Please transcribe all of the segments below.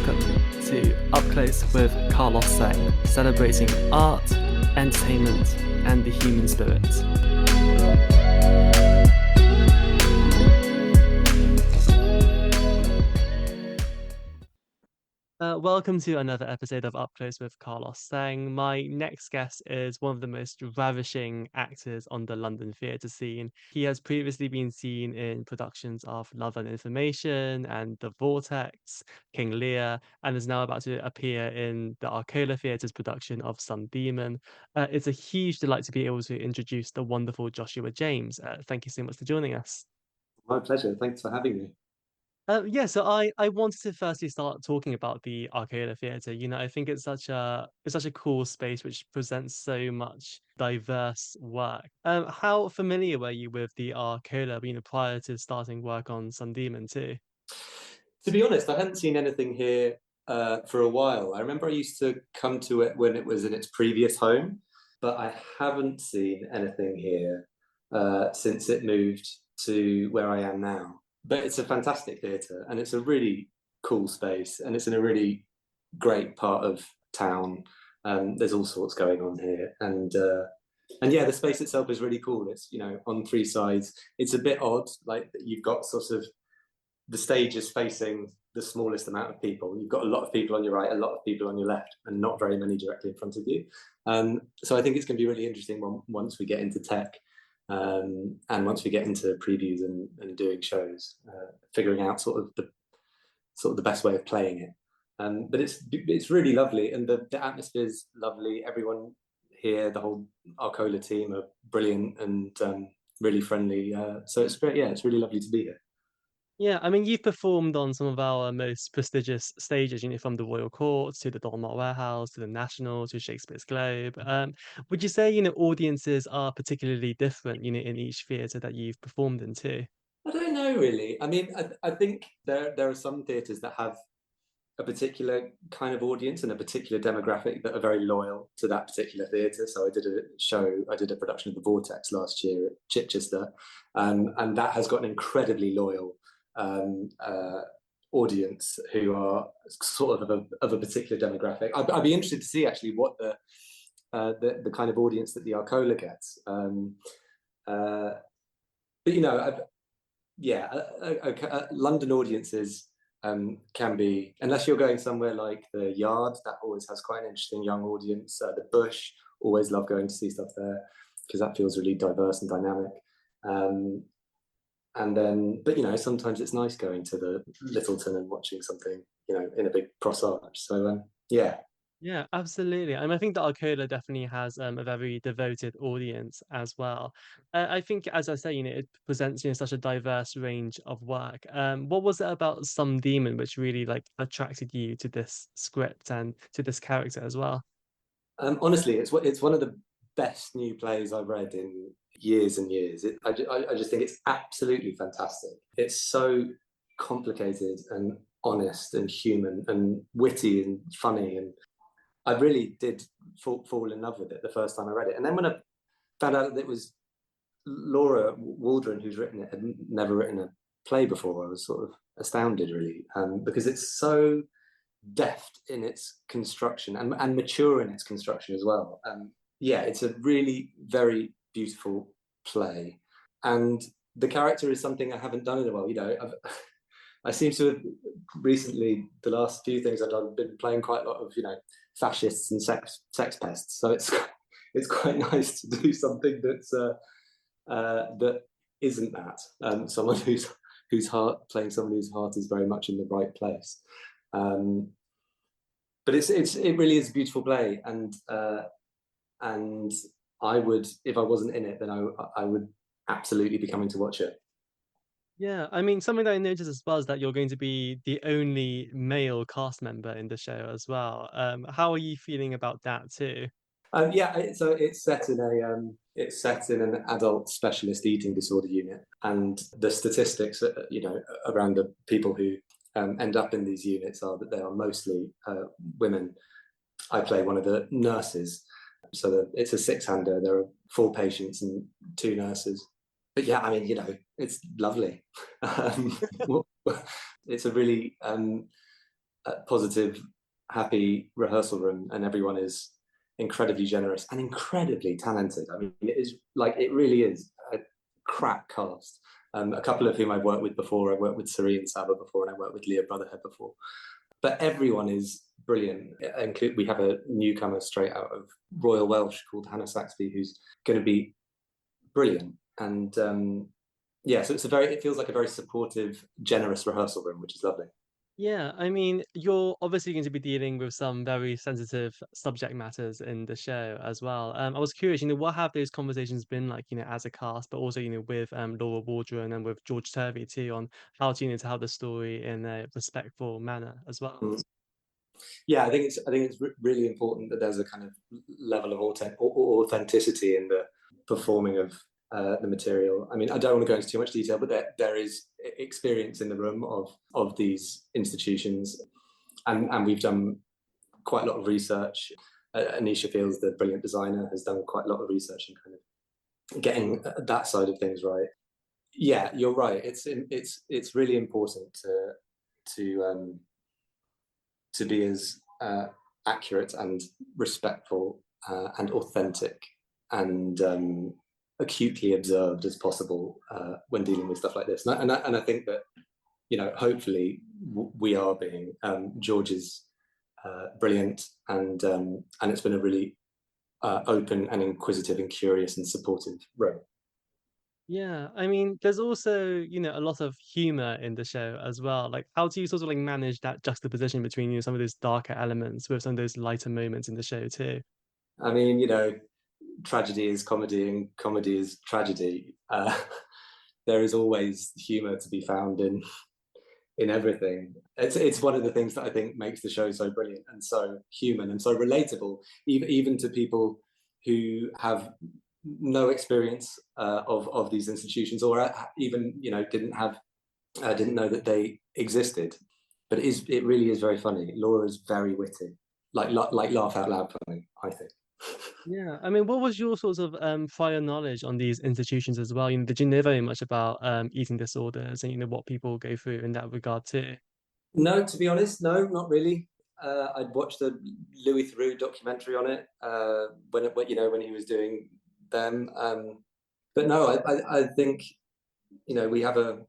welcome to Up Close with Carlos Sang, celebrating art, entertainment, and the human spirit. Welcome to another episode of Up Close with Carlos Sang. My next guest is one of the most ravishing actors on the London theatre scene. He has previously been seen in productions of Love and Information and The Vortex, King Lear, and is now about to appear in the Arcola Theatre's production of Sun Demon. It's a huge delight to be able to introduce the wonderful Joshua James. Thank you so much for joining us. My pleasure. Thanks for having me. So I wanted to firstly start talking about the Arcola Theatre. I think it's such a cool space which presents so much diverse work. How familiar were you with the Arcola, prior to starting work on Sun Demon too? To be honest, I hadn't seen anything here for a while. I remember I used to come to it when it was in its previous home, but I haven't seen anything here since it moved to where I am now. But it's a fantastic theatre and it's a really cool space and it's in a really great part of town. There's all sorts going on here. And yeah, the space itself is really cool. It's, on three sides. It's a bit odd, like you've got sort of the stage is facing the smallest amount of people. You've got a lot of people on your right, a lot of people on your left, and not very many directly in front of you. So I think it's going to be really interesting once we get into tech. And once we get into previews and doing shows, figuring out sort of the best way of playing it. But it's really lovely, and the atmosphere is lovely. Everyone here, the whole Arcola team, are brilliant and really friendly. So it's great. Yeah, it's really lovely to be here. Yeah, I mean, you've performed on some of our most prestigious stages, from the Royal Court to the Donmar Warehouse to the National to Shakespeare's Globe. Would you say, audiences are particularly different, in each theatre that you've performed in too? I don't know really. I mean, I think there are some theatres that have a particular kind of audience and a particular demographic that are very loyal to that particular theatre. So I did a production of The Vortex last year at Chichester, and that has got an incredibly loyal audience who are sort of a particular demographic. I'd be interested to see actually what the kind of audience that the Arcola gets. But London audiences can be, unless you're going somewhere like the Yard, that always has quite an interesting young audience. The Bush, always love going to see stuff there because that feels really diverse and dynamic. And then, but sometimes it's nice going to the Littleton and watching something, in a big cross arch. So yeah. Yeah, absolutely. I think that Arcola definitely has a very devoted audience as well. I think, as I say, it presents such a diverse range of work. What was it about Some Demon which really attracted you to this script and to this character as well? Honestly, it's one of the best new plays I've read in years and years. I just think it's absolutely fantastic. It's so complicated and honest and human and witty and funny, and I really did fall in love with it the first time I read it. And then when I found out that it was Laura Walden who's written it, had never written a play before, I was sort of astounded really, because it's so deft in its construction and mature in its construction as well. Yeah, it's a really very beautiful play, and the character is something I haven't done in a while. I seem to have recently, the last few things I've done, been playing quite a lot of fascists and sex pests, so it's quite nice to do something that's that isn't that, someone whose heart, playing someone whose heart is very much in the right place. But it really is a beautiful play, and I would, if I wasn't in it, then I would absolutely be coming to watch it. Yeah, something that I noticed as well is that you're going to be the only male cast member in the show as well. How are you feeling about that too? So it's set in an adult specialist eating disorder unit, and the statistics, around the people who end up in these units are that they are mostly women. I play one of the nurses. So it's a six-hander. There are 4 patients and 2 nurses. But yeah, it's lovely. It's a really positive, happy rehearsal room, and everyone is incredibly generous and incredibly talented. I mean, it really is a crack cast. A couple of whom I've worked with before. I've worked with Serene Saba before, and I worked with Lia Brotherhead before. But everyone is brilliant. And we have a newcomer straight out of Royal Welsh called Hannah Saxby, who's going to be brilliant. And yeah, so it feels like a very supportive, generous rehearsal room, which is lovely. Yeah, I mean, you're obviously going to be dealing with some very sensitive subject matters in the show as well. I was curious, what have those conversations been like, as a cast, but also, with Laura Walden and with George Turvey too, on how to, tell the story in a respectful manner as well. Mm. Yeah, I think it's really important that there's a kind of level of authenticity in the performing of the material. I mean, I don't want to go into too much detail, but there is experience in the room of these institutions, and we've done quite a lot of research. Anisha Fields, the brilliant designer, has done quite a lot of research and kind of getting that side of things right. Yeah, you're right. It's really important to to be as accurate and respectful and authentic and acutely observed as possible when dealing with stuff like this. And I think that, hopefully we are being. George is brilliant, and it's been a really open and inquisitive and curious and supportive room. Yeah, I mean, there's also, a lot of humor in the show as well. Like, how do you sort of like manage that juxtaposition between, some of those darker elements with some of those lighter moments in the show too? I mean, tragedy is comedy and comedy is tragedy. There is always humor to be found in everything. It's one of the things that I think makes the show so brilliant and so human and so relatable, even to people who have no experience of these institutions, or even didn't know that they existed. But it really is very funny. Laura's very witty, like laugh out loud funny, I think. Yeah, I mean, what was your sort of prior knowledge on these institutions as well? Did you know very much about eating disorders and what people go through in that regard too? No, to be honest, no, not really. I'd watched the Louis Theroux documentary on it when he was doing them. But no, I think we have a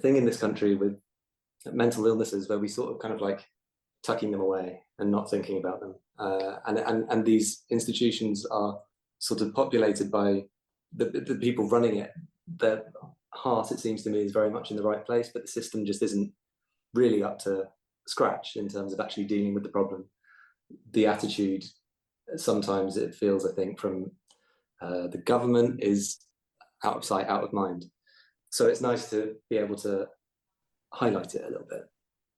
thing in this country with mental illnesses where we sort of kind of like tucking them away and not thinking about them. And these institutions are sort of populated by the people running it. Their heart, it seems to me, is very much in the right place, but the system just isn't really up to scratch in terms of actually dealing with the problem. The attitude, sometimes it feels, I think, from the government is out of sight, out of mind. So it's nice to be able to highlight it a little bit.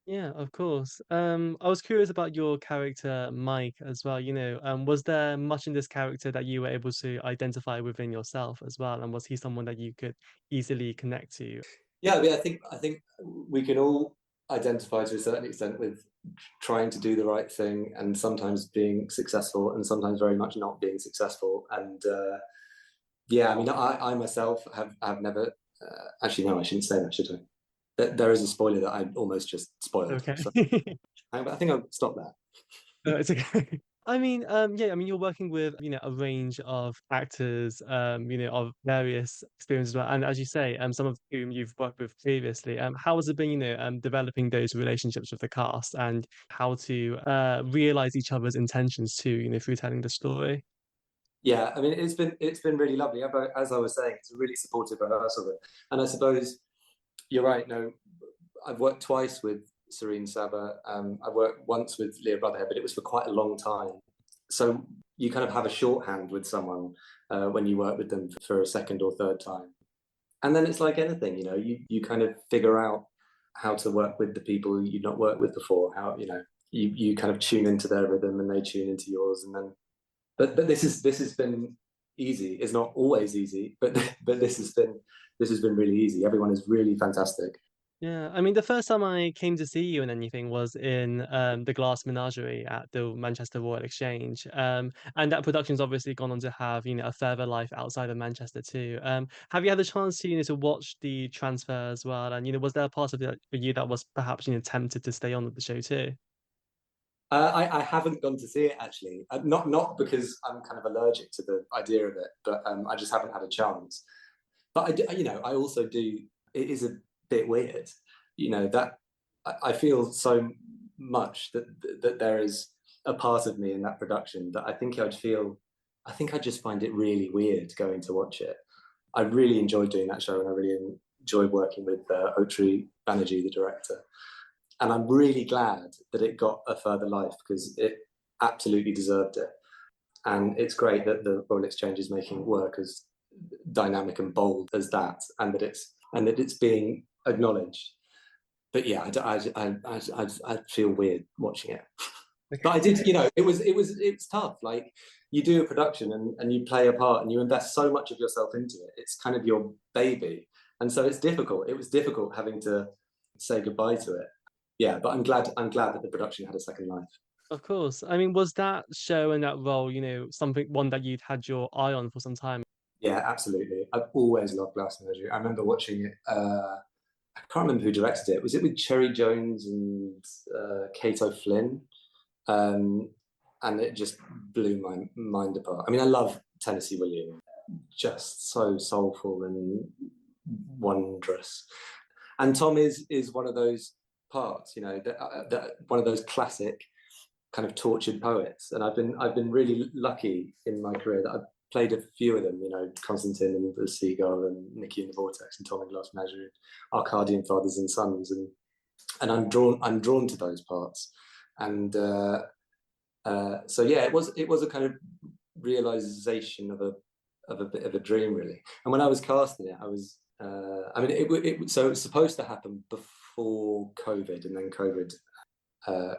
Yeah, of course. I was curious about your character, Mike, as well. Was there much in this character that you were able to identify within yourself as well? And was he someone that you could easily connect to? Yeah, I mean, I think we can all identify to a certain extent with trying to do the right thing and sometimes being successful and sometimes very much not being successful. And yeah, I mean, I myself have never actually, no, I shouldn't say that, should I? There is a spoiler that I almost just spoiled. Okay. So I think I'll stop that. No, it's okay. I mean, yeah, I mean, you're working with, a range of actors, of various experiences, as well. And as you say, some of whom you've worked with previously. How has it been, developing those relationships with the cast and how to realize each other's intentions too, through telling the story? Yeah, I mean, it's been really lovely. As I was saying, it's a really supportive rehearsal room, and I suppose you're right. No, I've worked twice with Serene Saba. I worked once with Lia Brotherhead, but it was for quite a long time. So you kind of have a shorthand with someone when you work with them for a second or third time, and then it's like anything, you kind of figure out how to work with the people you've not worked with before. How you kind of tune into their rhythm and they tune into yours, and then but this has been easy. It's not always easy, but this has been really easy. Everyone is really fantastic. Yeah, I mean, the first time I came to see you in anything was in the Glass Menagerie at the Manchester Royal Exchange. And that production's obviously gone on to have, a further life outside of Manchester too. Have you had the chance to, to watch the transfer as well? And, was there a part of it for you that was perhaps, tempted to stay on with the show too? I haven't gone to see it actually. Not because I'm kind of allergic to the idea of it, but I just haven't had a chance. But I also do. It is a bit weird, that I feel so much that there is a part of me in that production that I think I'd just find it really weird going to watch it. I really enjoyed doing that show, and I really enjoyed working with Laura Banerjee, the director. And I'm really glad that it got a further life because it absolutely deserved it. And it's great that the Royal Exchange is making work as dynamic and bold as that, and that it's being acknowledged. But yeah, I feel weird watching it. But I did, it was tough. Like, you do a production and you play a part and you invest so much of yourself into it. It's kind of your baby, and so it's difficult. It was difficult having to say goodbye to it. Yeah, but I'm glad that the production had a second life. Of course. I mean, was that show and that role, one that you'd had your eye on for some time? Yeah, absolutely. I've always loved Glass Menagerie. I remember watching it. I can't remember who directed it. Was it with Cherry Jones and Kate O'Flynn? And it just blew my mind apart. I mean, I love Tennessee Williams, just so soulful and wondrous. And Tom is one of those parts, that one of those classic kind of tortured poets. And I've been really lucky in my career that I've played a few of them, Constantine and the Seagull and Nicky and the Vortex and Tom and Glass Menagerie, Arcadian Fathers and Sons, and I'm drawn to those parts. And so yeah, it was a kind of realization of a bit of a dream, really. And when I was casting it, I was so it was supposed to happen before COVID, and then COVID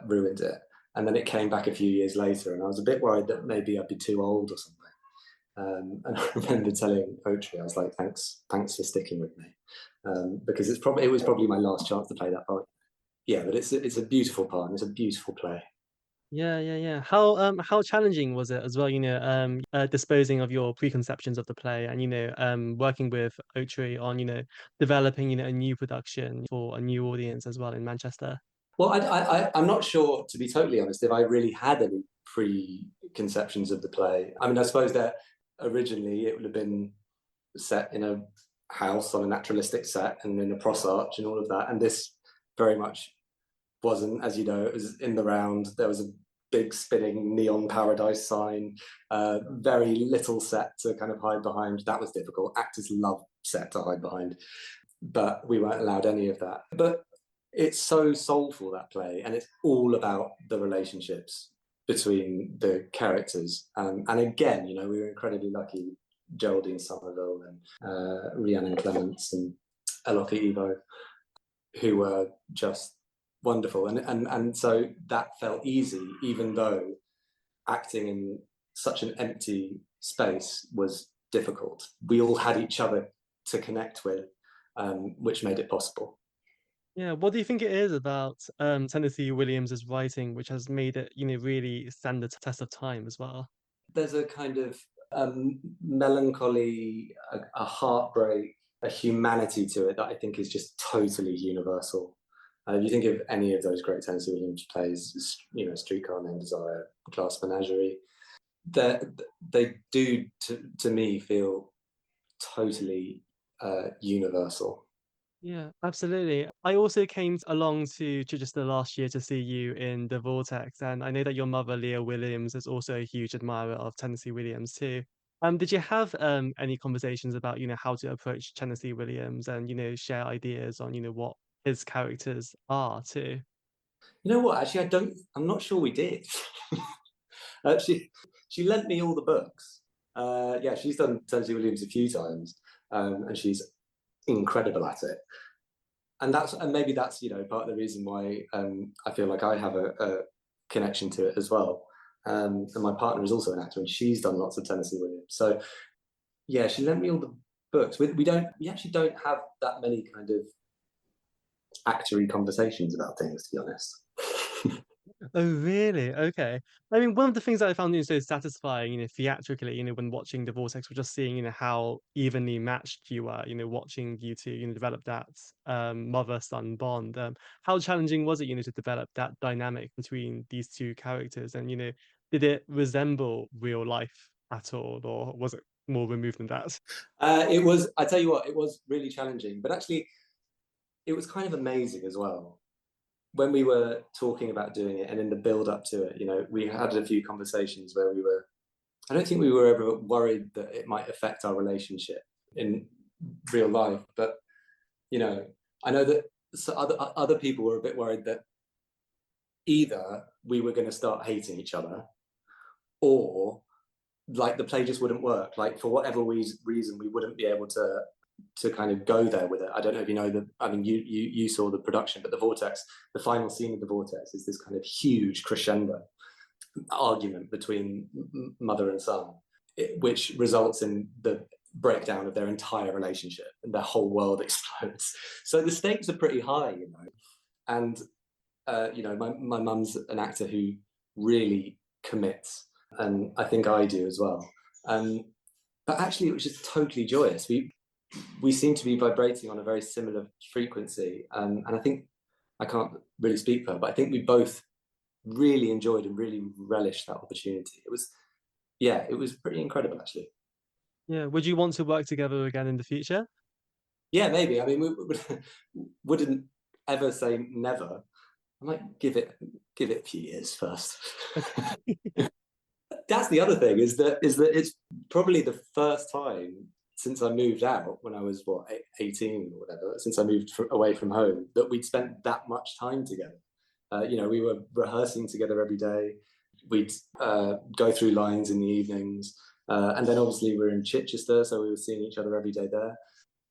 ruined it, and then it came back a few years later, and I was a bit worried that maybe I'd be too old or something. And I remember telling Poetry, I was like, thanks for sticking with me, because it was probably my last chance to play that part. Yeah, but it's a beautiful part, and it's a beautiful play. Yeah, yeah, yeah. How challenging was it as well, disposing of your preconceptions of the play and, working with Oatry on, developing, a new production for a new audience as well in Manchester? Well, I'm not sure, to be totally honest, if I really had any preconceptions of the play. I mean, I suppose that originally it would have been set in a house on a naturalistic set and in a cross arch and all of that. And this very much wasn't, as you know, it was in the round. There was a big spinning neon paradise sign, very little set to kind of hide behind. That was difficult. Actors love set to hide behind, but we weren't allowed any of that. But it's so soulful, that play, and it's all about the relationships between the characters. And again, we were incredibly lucky. Geraldine Somerville and Rhiannon Clements and Eloka Evo, who were just wonderful. And so that felt easy, even though acting in such an empty space was difficult. We all had each other to connect with, which made it possible. Yeah, what do you think it is about Tennessee Williams's writing which has made it, really stand the test of time as well? There's a kind of melancholy, a heartbreak, a humanity to it that I think is just totally universal. If you think of any of those great Tennessee Williams plays, Streetcar Named Desire, Glass Menagerie, they do to me feel totally universal. Yeah, absolutely. I also came along to Chichester last year to see you in the Vortex, and I know that your mother, Lia Williams, is also a huge admirer of Tennessee Williams too. Did you have any conversations about, how to approach Tennessee Williams and, share ideas on, what his characters are too? You know what? Actually, I'm not sure we did. She lent me all the books. Yeah, she's done Tennessee Williams a few times, and she's incredible at it. And maybe that's part of the reason why I feel like I have a connection to it as well. And my partner is also an actor, and she's done lots of Tennessee Williams. So yeah, she lent me all the books. We actually don't have that many kind of actory conversations about things, to be honest. Oh, really? Okay. I mean, one of the things that I found, so satisfying, theatrically, when watching the Vortex was just seeing, how evenly matched you were, watching you two, develop that mother-son bond. How challenging was it, to develop that dynamic between these two characters? And, did it resemble real life at all, or was it more removed than that? It was, I tell you what, it was really challenging, but actually it was kind of amazing as well. When we were talking about doing it and in the build up to it, we had a few conversations where I don't think we were ever worried that it might affect our relationship in real life. But, I know that other people were a bit worried that either we were going to start hating each other, or like the play just wouldn't work. Like for whatever reason, we wouldn't be able to kind of go there with it. I don't know if you know I mean, you saw the production, but the Vortex, the final scene of the Vortex is this kind of huge crescendo argument between mother and son, which results in the breakdown of their entire relationship and their whole world explodes. So the stakes are pretty high, And my mum's an actor who really commits, and I think I do as well. But actually, it was just totally joyous. We seem to be vibrating on a very similar frequency, and I think, I can't really speak for her, but I think we both really enjoyed and really relished that opportunity. It was pretty incredible, actually. Yeah. Would you want to work together again in the future? Yeah, maybe. I mean, wouldn't ever say never. I might give it a few years first. That's the other thing, is that it's probably the first time since I moved out when I was 18 or whatever, since I moved away from home, that we'd spent that much time together. We were rehearsing together every day. We'd go through lines in the evenings, and then obviously we were in Chichester, so we were seeing each other every day there.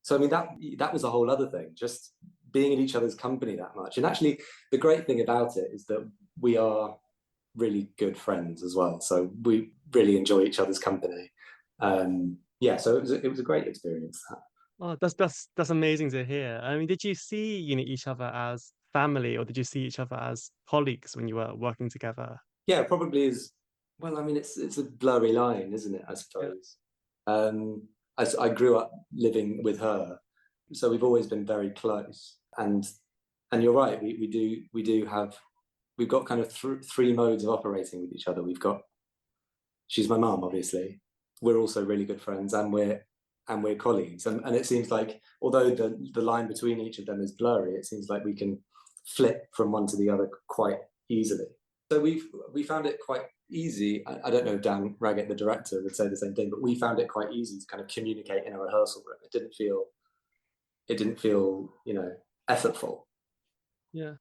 So I mean, that was a whole other thing, just being in each other's company that much. And actually, the great thing about it is that we are really good friends as well. So we really enjoy each other's company. So it was a great experience. Oh, that's amazing to hear. I mean, did you see, each other as family, or did you see each other as colleagues when you were working together? Yeah, it probably is. Well, I mean, it's a blurry line, isn't it? I Yeah. suppose. I grew up living with her, so we've always been very close. And you're right, we've got kind of three modes of operating with each other. She's my mum, obviously. We're also really good friends, and we're colleagues. And it seems like, although the line between each of them is blurry, it seems like we can flip from one to the other quite easily. So we found it quite easy. I don't know if Dan Raggett, the director, would say the same thing, but we found it quite easy to kind of communicate in a rehearsal room. It didn't feel effortful. Yeah.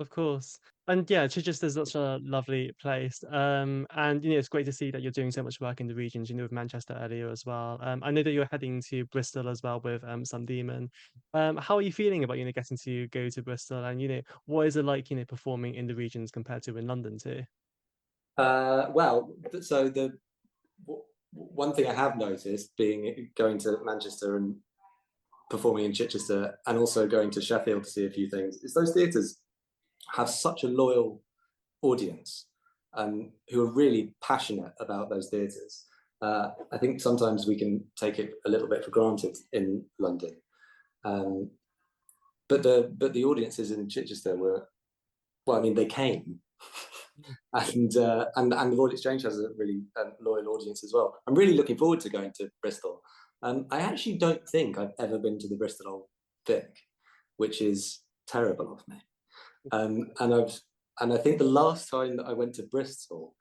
Of course. And yeah, Chichester's such a lovely place. And it's great to see that you're doing so much work in the regions, with Manchester earlier as well. I know that you're heading to Bristol as well with Some Demon. How are you feeling about, getting to go to Bristol, and what is it like, performing in the regions compared to in London too? Well, so the one thing I have noticed, going to Manchester and performing in Chichester, and also going to Sheffield to see a few things, is those theatres have such a loyal audience, who are really passionate about those theatres. I think sometimes we can take it a little bit for granted in London, but the audiences in Chichester were, well, I mean, they came, and the Royal Exchange has a really loyal audience as well. I'm really looking forward to going to Bristol. I actually don't think I've ever been to the Bristol Old Vic, which is terrible of me. And I think the last time that I went to Bristol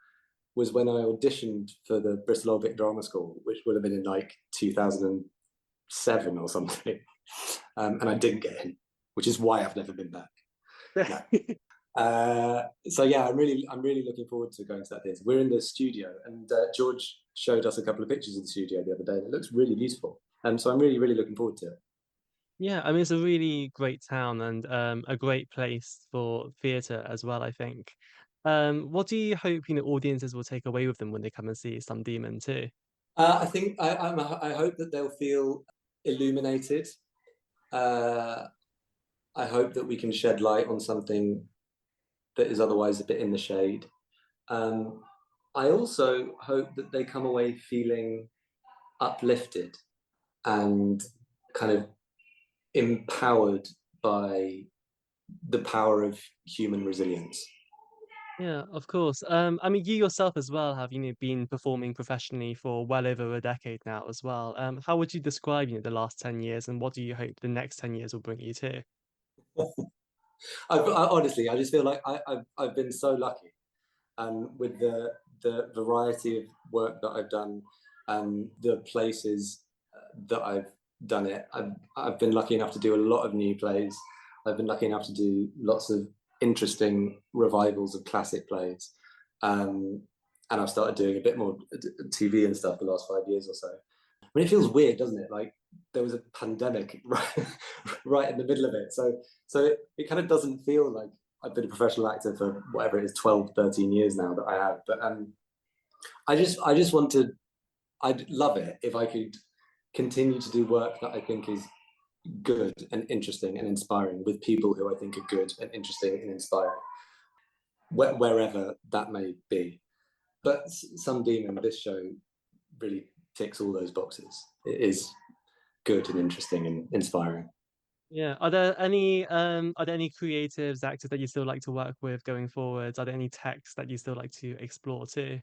was when I auditioned for the Bristol Old Vic Drama School, which would have been in like 2007 or something, and I didn't get in, which is why I've never been back. No. So yeah, I'm really looking forward to going to that theatre. We're in the studio, and George showed us a couple of pictures of the studio the other day, and it looks really beautiful. So I'm really looking forward to it. Yeah, I mean, it's a really great town, and a great place for theatre as well, I think. What do you hope, audiences will take away with them when they come and see Some Demon too? I think I hope that they'll feel illuminated. I hope that we can shed light on something that is otherwise a bit in the shade. I also hope that they come away feeling uplifted and kind of empowered by the power of human resilience. Yeah, of course. I mean, you yourself as well have, been performing professionally for well over a decade now as well. How would you describe, the last 10 years, and what do you hope the next 10 years will bring you to? Honestly, I just feel like I've been so lucky, with the variety of work that I've done, and the places that I've done it. I've been lucky enough to do a lot of new plays. I've been lucky enough to do lots of interesting revivals of classic plays, and I've started doing a bit more TV and stuff the last 5 years or so. I mean, it feels weird, doesn't it? Like there was a pandemic right in the middle of it, so it kind of doesn't feel like I've been a professional actor for whatever it is, 12, 13 years now that I have. But I just want to, I'd love it if I could continue to do work that I think is good and interesting and inspiring with people who I think are good and interesting and inspiring, wherever that may be. But Some Demon, this show really ticks all those boxes. It is good and interesting and inspiring. Yeah. Are there any creatives, actors that you still like to work with going forwards? Are there any texts that you still like to explore too?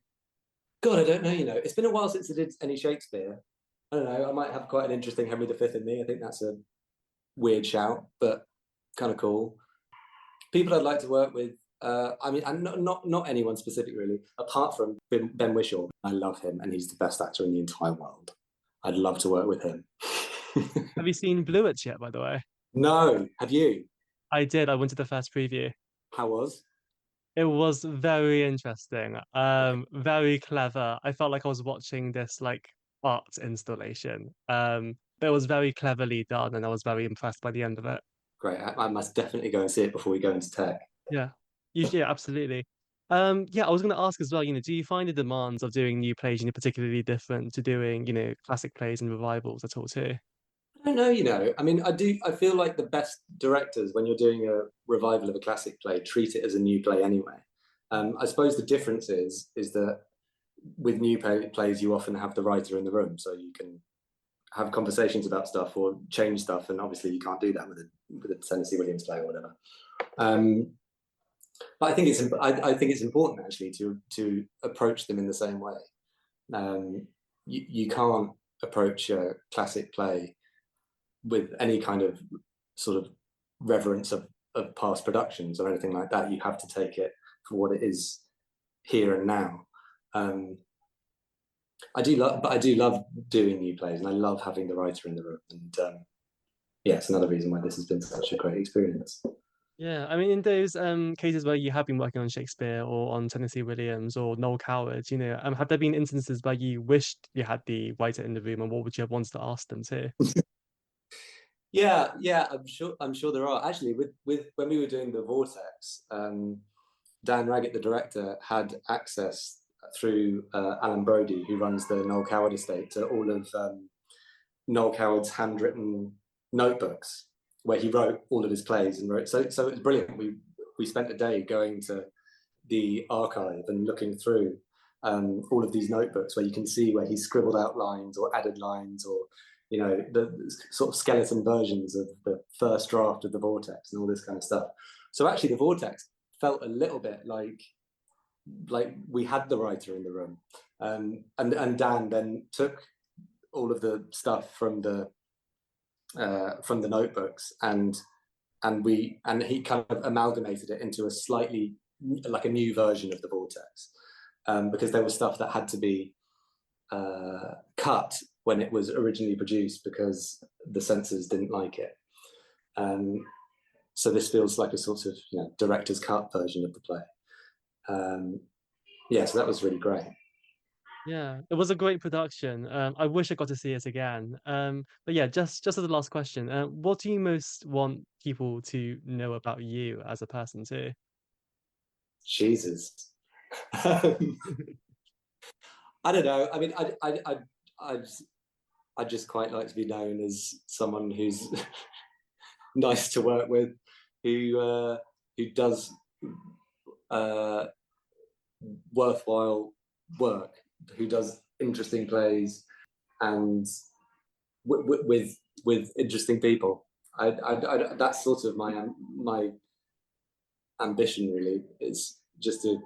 God, I don't know. It's been a while since I did any Shakespeare. I don't know. I might have quite an interesting Henry V in me. I think that's a weird shout, but kind of cool. People I'd like to work with. I mean, and not anyone specific really, apart from Ben Whishaw. I love him, and he's the best actor in the entire world. I'd love to work with him. Have you seen Bluets yet, by the way? No, have you? I did. I went to the first preview. How was? It was very interesting, very clever. I felt like I was watching this like art installation. But it was very cleverly done, and I was very impressed by the end of it. Great. I must definitely go and see it before we go into tech. Yeah, yeah, absolutely. Yeah, I was going to ask as well. Do you find the demands of doing new plays, particularly different to doing, classic plays and revivals at all too? I don't know. I mean, I do. I feel like the best directors, when you're doing a revival of a classic play, treat it as a new play anyway. I suppose the difference is that with new plays, you often have the writer in the room, so you can have conversations about stuff or change stuff, and obviously you can't do that with a Tennessee Williams play or whatever. But I think it's important actually to approach them in the same way. You can't approach a classic play with any kind of sort of reverence of past productions or anything like that. You have to take it for what it is here and now. I do love doing new plays, and I love having the writer in the room. And yeah, it's another reason why this has been such a great experience. Yeah, I mean, in those cases where you have been working on Shakespeare or on Tennessee Williams or Noel Coward, have there been instances where you wished you had the writer in the room, and what would you have wanted to ask them to? Yeah, I'm sure there are. Actually, with when we were doing the Vortex, Dan Raggett, the director, had access through Alan Brody, who runs the Noel Coward estate, to all of Noel Coward's handwritten notebooks where he wrote all of his plays and wrote. So it was brilliant. We spent a day going to the archive and looking through all of these notebooks where you can see where he scribbled out lines or added lines, or the sort of skeleton versions of the first draft of the Vortex and all this kind of stuff. So actually the Vortex felt a little bit like we had the writer in the room, and Dan then took all of the stuff from the notebooks and he kind of amalgamated it into a slightly like a new version of the Vortex, because there was stuff that had to be cut when it was originally produced because the censors didn't like it. So this feels like a sort of director's cut version of the play. Yeah, so that was really great. Yeah, it was a great production. I wish I got to see it again. But yeah, just as the last question, what do you most want people to know about you as a person too? Jesus. I don't know. I mean, I just quite like to be known as someone who's nice to work with, who does uh, worthwhile work, who does interesting plays, and with interesting people. That's sort of my ambition. Really, is just to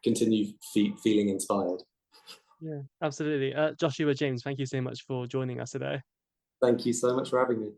continue feeling inspired. Yeah, absolutely. Joshua James, thank you so much for joining us today. Thank you so much for having me.